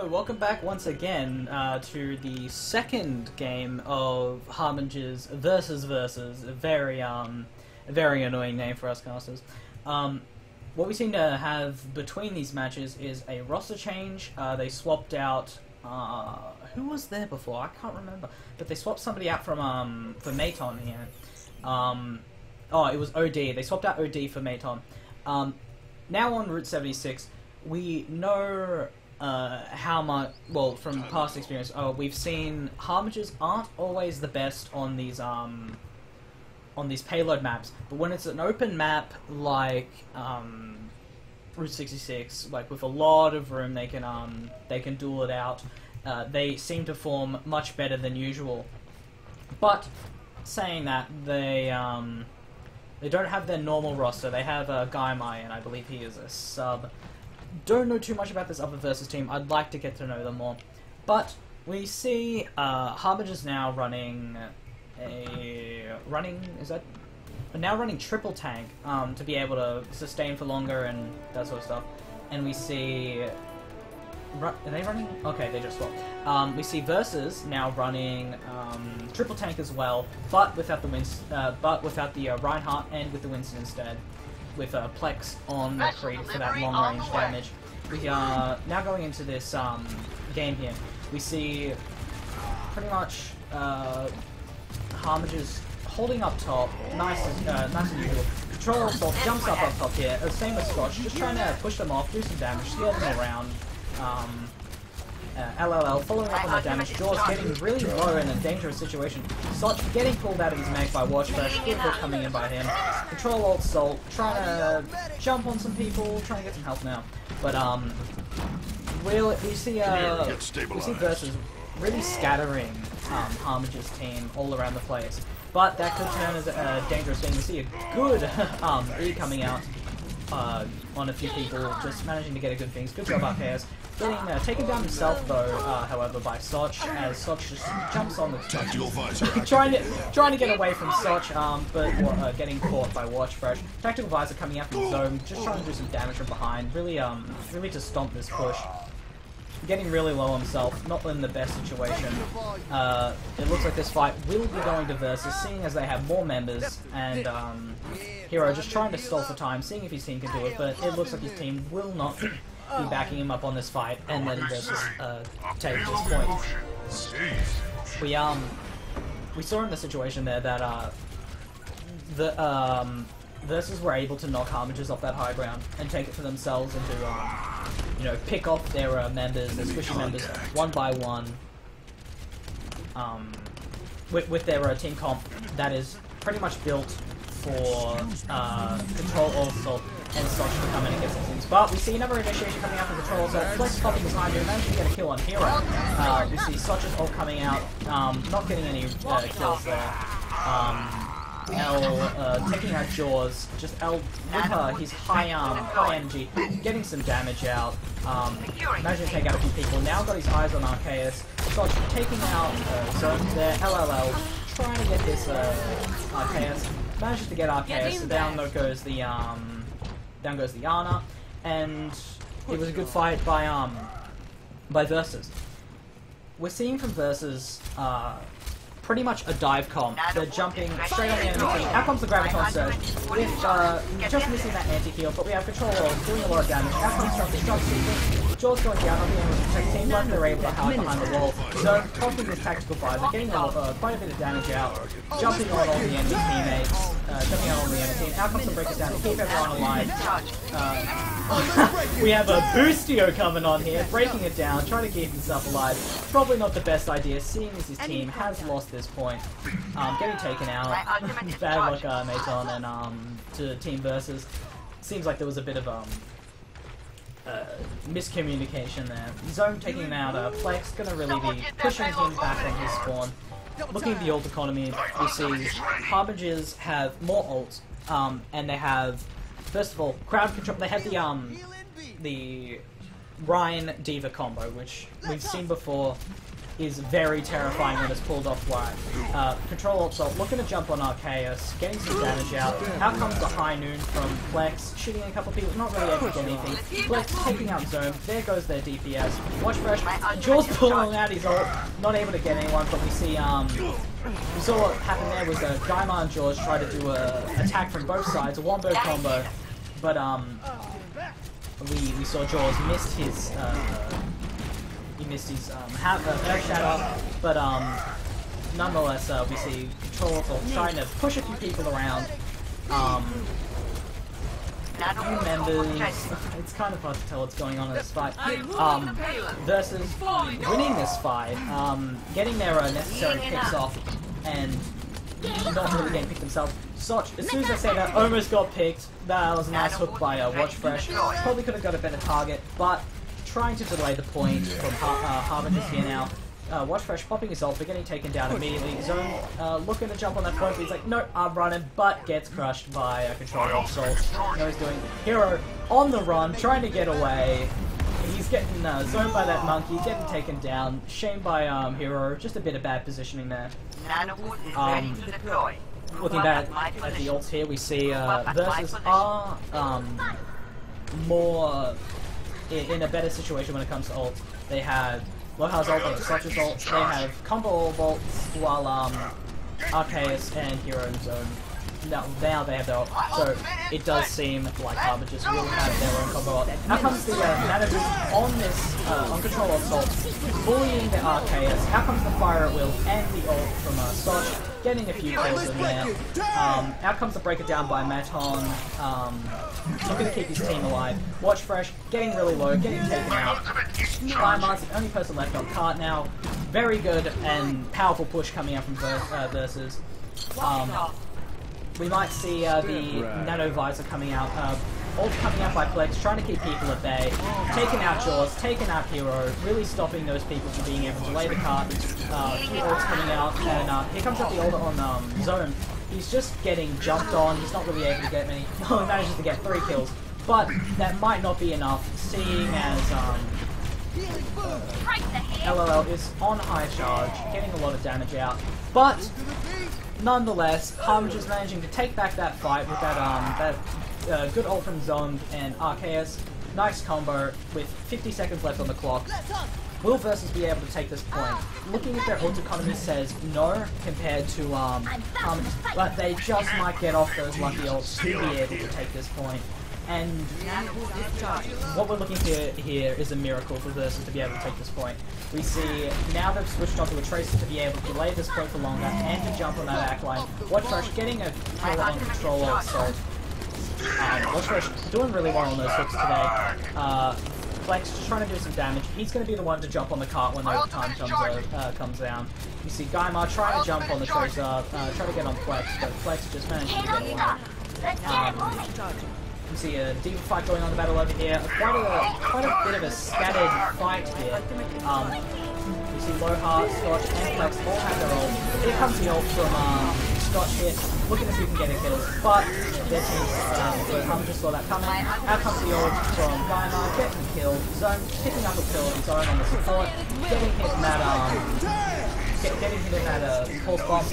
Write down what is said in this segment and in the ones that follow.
welcome back once again to the second game of Harbingers versus. A very annoying name for us casters. What we seem to have between these matches is a roster change. They swapped out who was there before? I can't remember, but they swapped somebody out from for Maton here. Oh, it was OD. They swapped out OD for Maton. Now on Route 76, we know how much, well, from past experience, we've seen Harbingers aren't always the best on these payload maps, but when it's an open map like Route 66, like with a lot of room, they can duel it out. They seem to form much better than usual. But saying that, they don't have their normal roster. They have Gaimai, and I believe he is a sub. Don't know too much about this other versus team. I'd like to get to know them more. But we see Harbingers now running triple tank to be able to sustain for longer and that sort of stuff. And we see are they running? Okay, they just swapped. We see Versus now running triple tank as well, but without the Reinhardt and with the Winston instead, with Plex on the Creed for that long range damage. We are now going into this game here. We see pretty much Harbingers holding up top, nice as usual. Control Assault jumps up top here, same as Scotch, just trying to push them off, do some damage, steal them around. LLL following up on the damage, Jaws getting really low in a dangerous situation. Soch getting pulled out of his mag by Watchfresh, good hit coming in by him. Control Alt Salt, trying to jump on some people, trying to get some help now. But we see Versus really scattering Harbingers' team all around the place. But that could turn as a dangerous thing. We see a good E coming out on a few people, just managing to get a good things. Good job, RKS. Getting taken down himself though, however, by Soch, as Soch just jumps on the trying to get away from Soch, but getting caught by Watchfresh. Tactical Visor coming out from the zone, just trying to do some damage from behind. Really to stomp this push. Getting really low himself, not in the best situation. It looks like this fight will be going to Versus, seeing as they have more members, and Hero just trying to stall for time, seeing if his team can do it, but it looks like his team will not be backing him up on this fight, and letting Versus take this point. We saw in the situation there that Versus were able to knock Harbingers off that high ground and take it for themselves and to, pick off their members, their squishy members, one by one, with their team comp that is pretty much built for Control Assault and Soch to come in and get some things. But we see another initiation coming out from Control Assault, Flex popping behind him, managing to get a kill on Hero. We see Soch's ult coming out, not getting any kills there. L taking out Jaws, just L with his high energy, getting some damage out. Managing to take out a few people. Now got his eyes on Arceus. Soch taking out zones there. LLL trying to get this Arceus. Manages to get Arceus. So down goes the Ana, and it was a good fight by Versus. We're seeing from Versus pretty much a dive comp. They're jumping straight on the enemy team. Out comes the Graviton Surge, with just missing that anti-heal, but we have Control doing a lot of damage. Out comes Strong Sequence. Jaws going down on the enemy protect team, but they're able to hide behind the wall. So, popping this tactical visor, getting quite a bit of damage out, jumping on all the enemy teammates, jumping out on the enemy team. Out comes the breakers down to keep everyone alive. We have a Boostio coming on here, breaking it down, trying to keep himself alive. Probably not the best idea, seeing as his team has lost this point. Getting taken out. Bad luck, Maton, and to Team Versus. Seems like there was a bit of miscommunication there. Zone taking him out. Plex gonna really be pushing him back on his spawn. Looking at the ult economy, we see Harbingers have more ults, and they have, first of all, crowd control. They have the Ryan D.Va combo, which we've seen before. is very terrifying when it's pulled off right. Control Alt Salt, looking to jump on Arceus, getting some damage out. Out comes the High Noon from Plex, shooting a couple people, not really able to get anything. Plex taking out Zone, there goes their DPS. Watch Fresh, Jaws pulling out his ult, not able to get anyone, but we see, we saw what happened there was Gaimar and Jaws try to do a attack from both sides, a wombo combo, but we saw Jaws missed his Earth Shatter, but nonetheless we see Control Alt trying to push a few people around. Few members, it's kind of hard to tell what's going on in this fight. Versus winning this fight, getting their necessary picks off, and not really getting picked themselves. Soch, as soon as I say that, almost got picked. That was a nice hook by Watch Fresh. Probably could have got a better target, but trying to delay the point from Harbingers here now. Watch Fresh popping his ult, but getting taken down immediately. Zone looking to jump on that point, but he's like, no, I'm running, but gets crushed by a Control Alt Salt. You know he's doing. Hero on the run, trying to get away. He's getting zoned by that monkey, he's getting taken down. Shamed by Hero, just a bit of bad positioning there. Looking back at the ults here, we see Versus are more in a better situation when it comes to ults. They have Lohar's ult, they have Soch's ult, they have combo ults, while Arceus and Hero and Zone. Now they have their ult. So it does seem like Harbingers will have their own combo ult. Now comes the mana boost on this on Control Alt Salt, bullying the Arceus. Now comes the Fire at Will and the ult from Soch, getting a few kills in there. Out comes the Break It Down by Maton, looking to keep his team alive. Watch Fresh, getting really low, getting taken out. Gaimar's the only person left on cart now. Very good and powerful push coming out from Versus. We might see the Nano Visor coming out. Ult coming out by Plex, trying to keep people at bay. Taking out Jaws, taking out Hero, really stopping those people from being able to lay the cart. Few ults coming out, and here comes up the ult on Zone. He's just getting jumped on, he's not really able to get many. No, he manages to get 3 kills. But that might not be enough, seeing as LLL is on high charge, getting a lot of damage out. But nonetheless, Harbingers managing to take back that fight with that good ult from Zone and Arceus. Nice combo with 50 seconds left on the clock. Will Versus be able to take this point? Looking at their ult economy says no compared to Harbingers, but they just might get off those lucky ults to be able to take this point. And what we're looking for here is a miracle for Versus to be able to take this point. We see now they've switched onto a Tracer to be able to delay this point for longer and to jump on that act line. Watch Fresh getting a kill on Control Alt Salt. Watch Fresh doing really well on those hooks today. Plex just trying to do some damage. He's going to be the one to jump on the cart when the overtime comes down. You see Gaimar trying to jump on the Tracer, trying to get on Plex, but Plex just managed to get away. You see a deep fight going on in the battle over here. Quite a bit of a scattered fight here. You see Lohar, Scotch, and Plex all have their ult. Here comes the ult from Scotch here, looking to see if he can get a kill. But their team, just saw that coming. Out comes the ult from Gaimar, getting the kill. Zone picking up a kill of his own on the support, getting hit in that pulse bomb.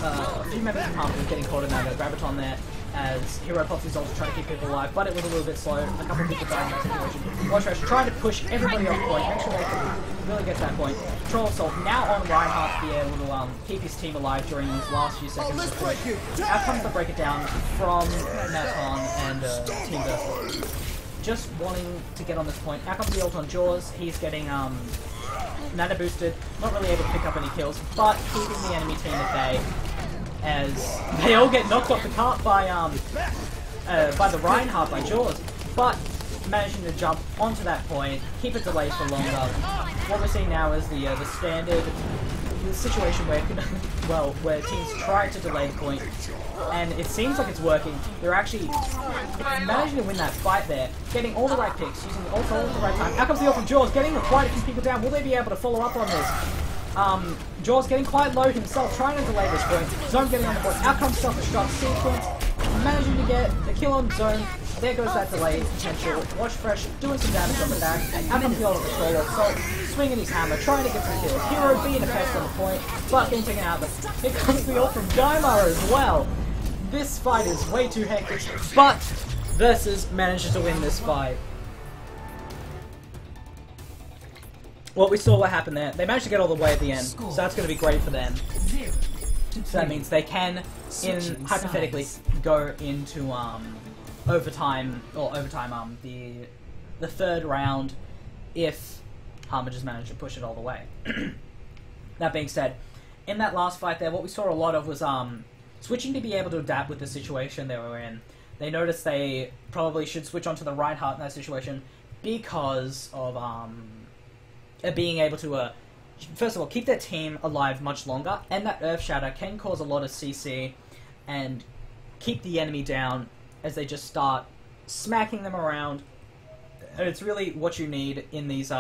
A few members of Harbingers getting caught in that Graviton there, as Hero pops his ult to try to keep people alive, but it was a little bit slow. A couple of people died in that situation. Watch Fresh trying to push everybody off point, make sure they can really get to that point. Control Assault now on Reinhardt to be able to keep his team alive during these last few seconds of push. Out comes the Break It Down from Maton and Team Versus. Just wanting to get on this point. Out comes the ult on Jaws, he's getting mana boosted, not really able to pick up any kills, but keeping the enemy team at bay, as they all get knocked off the cart by the Reinhardt, by Jaws, but managing to jump onto that point, keep it delayed for longer. What we're seeing now is the standard situation where, well, where teams try to delay the point, and it seems like it's working. They're actually managing to win that fight there, getting all the right picks, using the ult at the right time. Out comes the ult from Jaws, getting quite a few people down. Will they be able to follow up on this? Jaws getting quite low himself, trying to delay this point. Zone getting on the board. Out comes self-destruct sequence. managing to get a kill on zone. There goes that delay potential. Watch Fresh doing some damage on the back. Out comes the old control assault, swinging his hammer, trying to get some kills. Hero being a pest on the point, but being taken out. Here comes the ult from Daimar as well. This fight is way too hectic, but Versus manages to win this fight. Well, we saw what happened there. They managed to get all the way at the end, so that's going to be great for them. So that means they can, hypothetically, go into overtime, the third round, if Harbingers manage to push it all the way. That being said, in that last fight there, what we saw a lot of was switching to be able to adapt with the situation they were in. They noticed they probably should switch onto the Reinhardt in that situation because of being able to, first of all, keep their team alive much longer, and that Earth Shatter can cause a lot of CC and keep the enemy down as they just start smacking them around. And it's really what you need in these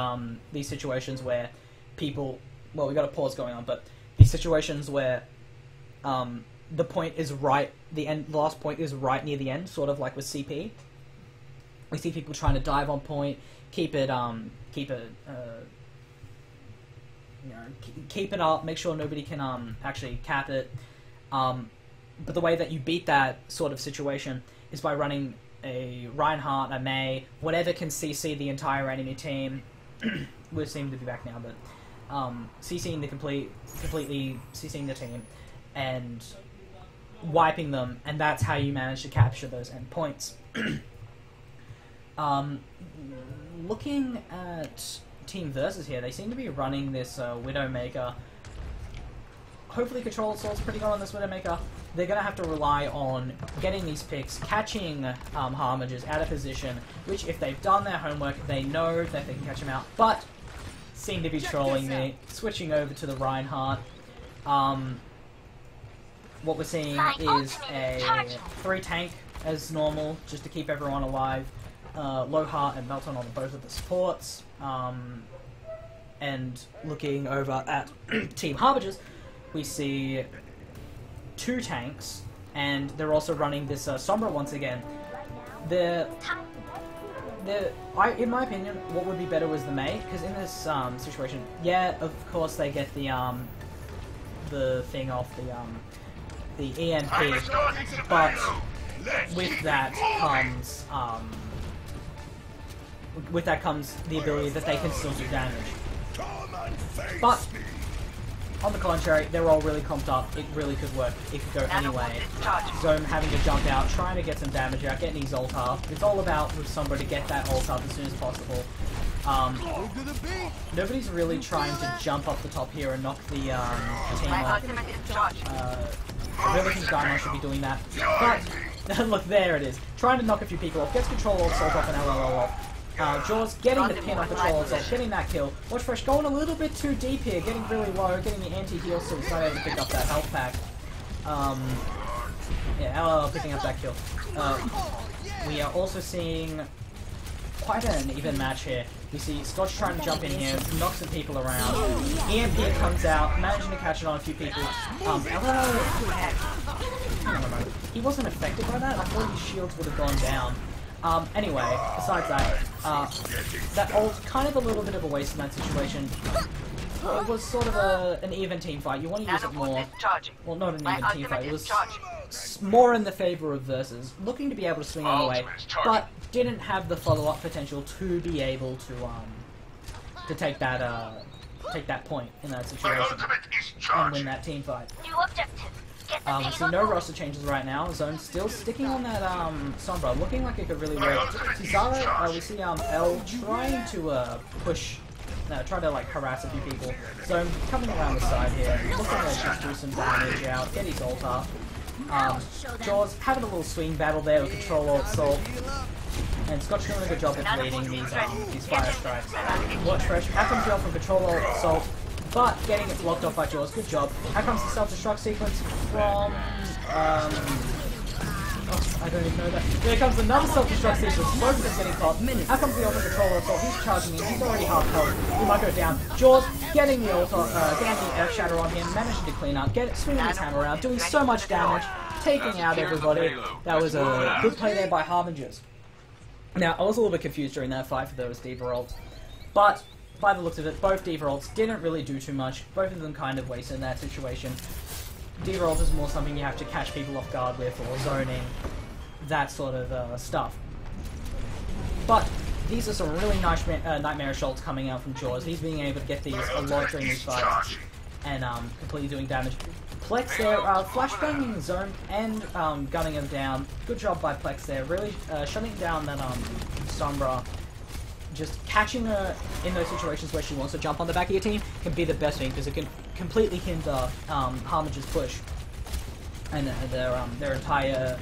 situations where people, well, we got a pause going on, but these situations where the point is right, the last point is right near the end, sort of like with CP. We see people trying to dive on point, keep it up, make sure nobody can actually cap it. But the way that you beat that sort of situation is by running a Reinhardt, a Mei, whatever can CC the entire enemy team. We seem to be back now, but CCing the completely CCing the team and wiping them, and that's how you manage to capture those endpoints. Looking at Team Versus here, they seem to be running this Widowmaker. Hopefully Control Assault's pretty good on this Widowmaker. They're going to have to rely on getting these picks, catching Harbingers out of position, which if they've done their homework, they know that they can catch them out, but seem to be trolling me. Switching over to the Reinhardt. What we're seeing is a 3 tank as normal, just to keep everyone alive. Low Heart and Melton on both of the supports. And looking over at Team Harbingers, we see 2 tanks, and they're also running this Sombra once again. In my opinion, what would be better was the Mei, because in this situation, yeah, of course they get the thing off the EMP, but with that comes the ability that they can still do damage. But on the contrary, they're all really comped up. It really could work. It could go anyway. Zone having to jump out, trying to get some damage out, getting his ult up. It's all about with somebody to get that ult up as soon as possible. Nobody's really trying to jump off the top here and knock the team off. I really think Daimar should be doing that. But, look, there it is. Trying to knock a few people off. Gets Control Assault off and LLO off. Jaws getting the pin off Control Assault, getting that kill. Watch Fresh going a little bit too deep here, getting really low, getting the anti-heal so he's not able to pick up that health pack. Yeah, LLO picking up that kill. We are also seeing quite an even match here. We see Scotch trying to jump in here, knock some people around. EMP comes out, managing to catch it on a few people. He wasn't affected by that. I thought his shields would have gone down. Anyway, besides that, that ult kind of a little bit of a waste in that situation. It was sort of an even team fight. You want to use it more. Well, not an even team fight. It was more in the favor of Versus, looking to be able to swing all the way, but didn't have the follow-up potential to be able to take that point in that situation and win that team fight. So no roster changes right now. Zone still sticking on that Sombra, looking like it could really work. Zara, we see L trying to try to like harass a few people. Zone coming around the side here, looking to just do some damage out, get his ult up. Jaws having a little swing battle there with Control Alt Assault. And Scotch doing a good job of leading these fire strikes. Watch Fresh, out comes Jaws from Control Alt Assault, but getting it blocked off by Jaws. Good job. How comes the self-destruct sequence from I don't even know that. There comes another self-destruct sequence. Both of them getting caught. How comes the Ultra Controller Assault? He's charging in. He's already half health. He might go down. Jaws getting the Ultra, getting the Earth Shatter on him, managing to clean up, swinging his hammer around, doing so much damage, taking out everybody. That was a good play there by Harbingers. Now, I was a little bit confused during that fight for those D.Va ults, but by the looks of it, both D.Va ults didn't really do too much. Both of them kind of wasted in that situation. D.Va ult is more something you have to catch people off guard with, or zoning, that sort of stuff. But these are some really nice nightmarish ults coming out from Jaws. He's being able to get these a lot during these fights, and completely doing damage. Plex there, flashbanging zone and gunning him down. Good job by Plex there, really shutting down that Sombra. Just catching her in those situations where she wants to jump on the back of your team can be the best thing, because it can completely hinder Harbingers' push and their entire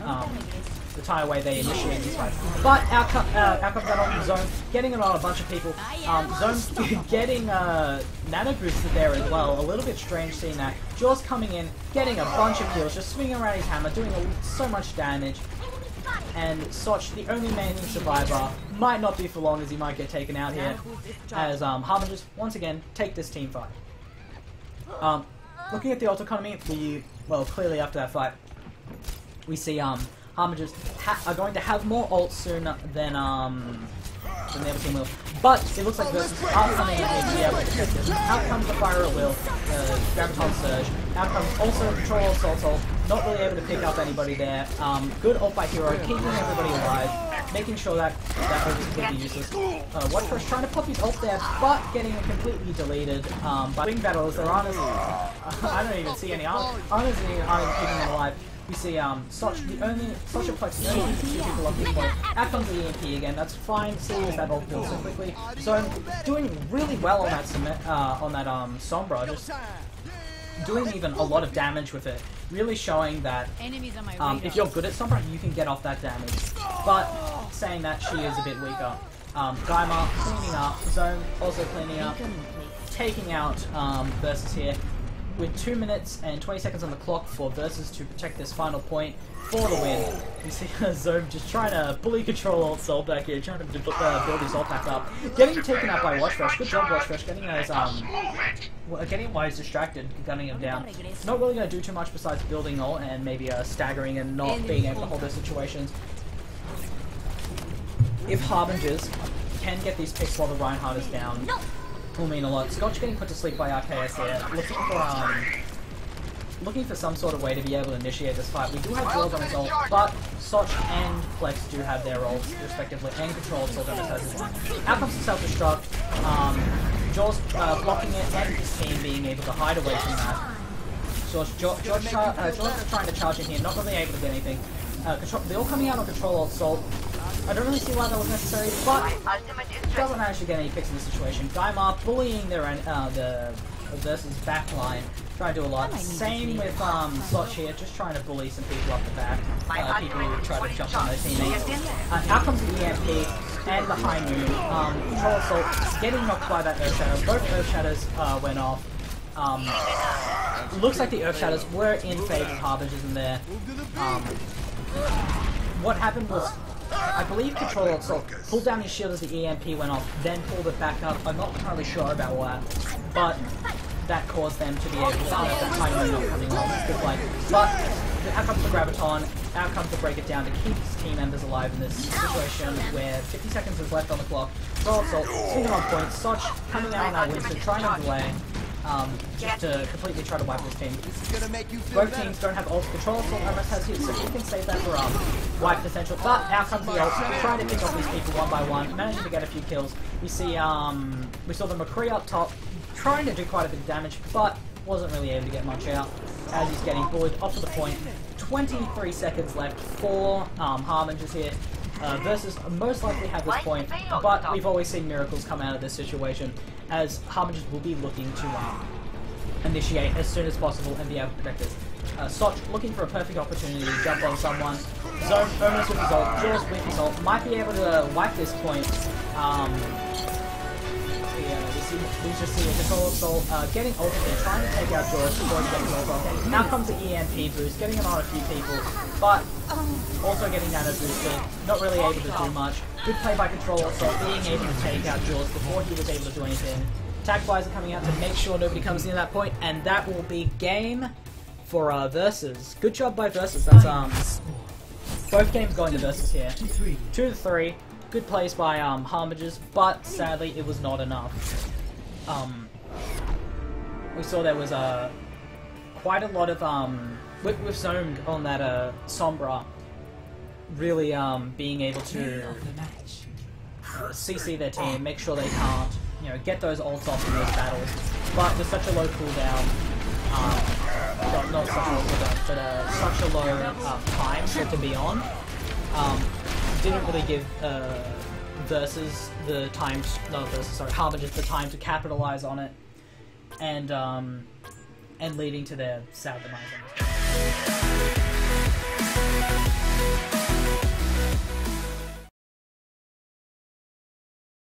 way they initiate these fights. But out comes that on Zone, getting it on a bunch of people. Zone getting nano boosted there as well. A little bit strange seeing that. Jaws coming in, getting a bunch of kills, just swinging around his hammer, doing so much damage. And Soch, the only remaining survivor, might not be for long, as he might get taken out here, as Harbingers once again take this team fight. Looking at the ult economy, clearly after that fight, we see Harbingers are going to have more ults soon than the other team will. But it looks like Versus are coming in here to be able to protect this. Out comes the Fire at Will, Graviton Surge. Out comes also Control Assault Ult, not really able to pick up anybody there. Good ult by Hero, keeping everybody alive, making sure that ult is completely useless. Watch Fresh trying to pop his ult there, but getting it completely deleted by Wing Battles. There aren't I don't even see any aren't even keeping them alive. We see Soch a Plex, the only two people up this point. Out comes the EMP again, that's fine, seeing as that ult builds so quickly. So doing really well on that Sombra, just doing even a lot of damage with it. Really showing that if you're good at Sombra, you can get off that damage. But saying that she is a bit weaker. Gaima cleaning up, Zone also cleaning up, taking out Versus here. With 2 minutes and 20 seconds on the clock for Versus to protect this final point for the win. You see Zone just trying to bully Control Alt Soul back here, trying to build his ult back up. Getting taken out by Watchfresh. Good job, Watchfresh, getting his getting why he's distracted, gunning him down. Not really going to do too much besides building ult and maybe staggering and not being able to hold those situations. If Harbingers can get these picks while the Reinhardt is down, will mean a lot. Scotch getting put to sleep by RKS here, looking for some sort of way to be able to initiate this fight. We do have Jaws on his ult, but Soch and Plex do have their ults, respectively, and Control still don't have his one. Out comes the self-destruct, Jaws blocking it, and his team being able to hide away from that. Jaws is trying to charge in here, not really able to get anything. They're all coming out on Control Alt Salt. I don't really see why that was necessary, but doesn't manage to get any picks in the situation. Gaimar bullying the Versus backline, trying to do a lot. Same with Soch here, just trying to bully some people up the back. People who try to jump on their teammates. Out comes the EMP and the High Noon. Control Assault getting knocked by that Earth Shadow. Both Earth Shadows went off. Looks like the Earth Shadows were in favor of Harbingers in there. What happened was, I believe Control Assault pulled down his shield as the EMP went off, then pulled it back up. I'm not entirely sure about what, but that caused them to be able to have that High Noon not coming on. It's good play. But out comes the Graviton, out comes to break it down to keep his team members alive in this situation where 50 seconds is left on the clock. Control Assault, swinging on point, Soch coming out on that Winston, trying to delay. Just to completely try to wipe this team. Both teams don't have ults. Control Assault almost has hits, so he can save that for wipe potential. But out comes the ult, trying to pick off these people one by one, managing to get a few kills. We see we saw the McCree up top, trying to do quite a bit of damage, but wasn't really able to get much out as he's getting bullied off to the point. 23 seconds left for Harbingers here. Versus most likely have this point, but we've always seen miracles come out of this situation, as Harbingers will be looking to initiate as soon as possible and be able to protect this. Soch looking for a perfect opportunity to jump on someone. Zone almost with his ult, Jaws with his ult, might be able to wipe this point. We just see a Control Assault getting ulted there, trying to take out Jaws before he gets ult off. Now comes the EMP boost, getting it on a few people, but also getting nano boosted, not really able to do much. Good play by Control Assault, being able to take out Jaws before he was able to do anything. Attack flies are coming out to make sure nobody comes near that point, and that will be game for Versus. Good job by Versus. That's both games going to Versus here. 2-3. Good plays by Harbingers, but sadly it was not enough. We saw there was quite a lot of with Zoned on that Sombra really being able to CC their team, make sure they can't, you know, get those ults off in those battles. But with such a low cooldown, not such a low cooldown, but such a low time for it to be on, didn't really give Versus the time, not Versus, sorry, Harbingers the time to capitalize on it, and leading to their sad demise.